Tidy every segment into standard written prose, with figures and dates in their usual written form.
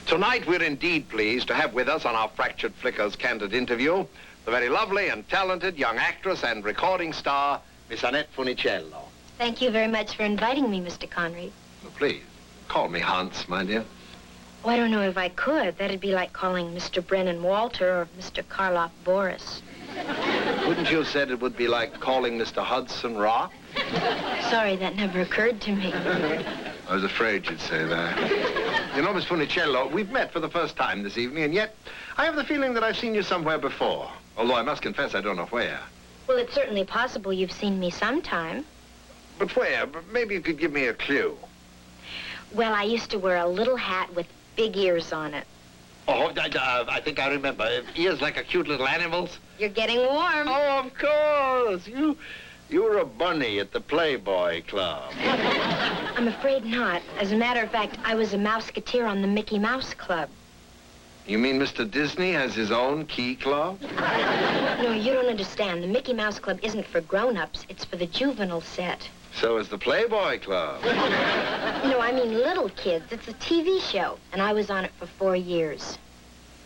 Tonight, we're indeed pleased to have with us on our Fractured Flickers candid interview the very lovely and talented young actress and recording star, Miss Annette Funicello. Thank you very much for inviting me, Mr. Conreid. Oh, please, call me Hans, my dear. Oh, I don't know if I could. That'd be like calling Mr. Brennan Walter or Mr. Karloff Boris. Wouldn't you have said it would be like calling Mr. Hudson Rock? Sorry, that never occurred to me. I was afraid you'd say that. You know, Miss Funicello, we've met for the first time this evening, and yet I have the feeling that I've seen you somewhere before. Although I must confess I don't know where. Well, it's certainly possible you've seen me sometime. But where? Maybe you could give me a clue. Well, I used to wear a little hat with big ears on it. Oh, I think I remember. Ears like a cute little animal's. You're getting warm. Oh, of course. You were a bunny at the Playboy Club. I'm afraid not. As a matter of fact, I was a mouseketeer on the Mickey Mouse Club. You mean Mr. Disney has his own key club? No, you don't understand. The Mickey Mouse Club isn't for grown-ups. It's for the juvenile set. So is the Playboy Club. No, I mean little kids. It's a TV show, and I was on it for 4 years.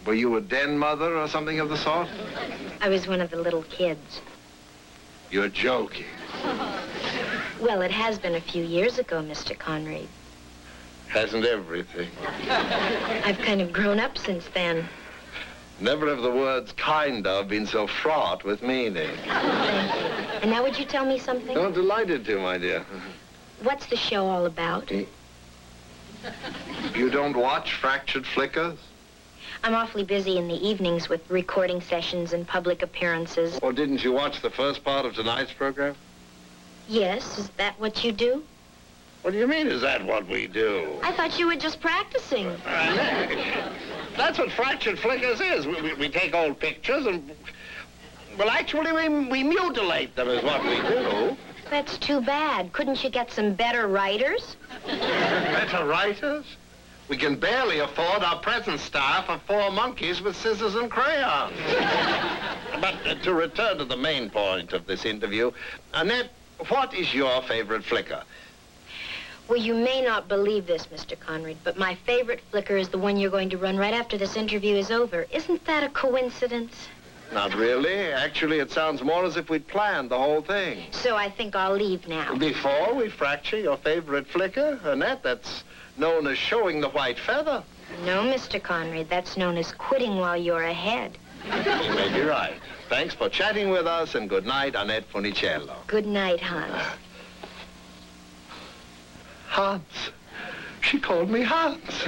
Were you a den mother or something of the sort? I was one of the little kids. You're joking. Well, it has been a few years ago, Mr. Conreid. Hasn't everything? I've kind of grown up since then. Never have the words kind of been so fraught with meaning. Thank you. And now would you tell me something? Oh, delighted to, my dear. What's the show all about? You don't watch Fractured Flickers? I'm awfully busy in the evenings with recording sessions and public appearances. Or didn't you watch the first part of tonight's program? Yes, is that what you do? What do you mean, is that what we do? I thought you were just practicing. That's what Fractured Flickers is. We take old pictures and... Well, actually, we mutilate them is what we do. That's too bad. Couldn't you get some better writers? Better writers? We can barely afford our present staff of 4 monkeys with scissors and crayons. But to return to the main point of this interview, Annette, what is your favorite flicker? Well, you may not believe this, Mr. Conreid, but my favorite flicker is the one you're going to run right after this interview is over. Isn't that a coincidence? Not really. Actually, it sounds more as if we'd planned the whole thing. So I think I'll leave now. Before we fracture your favorite flicker, Annette, that's known as showing the white feather. No, Mr. Conreid, that's known as quitting while you're ahead. You may be right. Thanks for chatting with us, and good night, Annette Funicello. Good night, Hans. Hans. She called me Hans.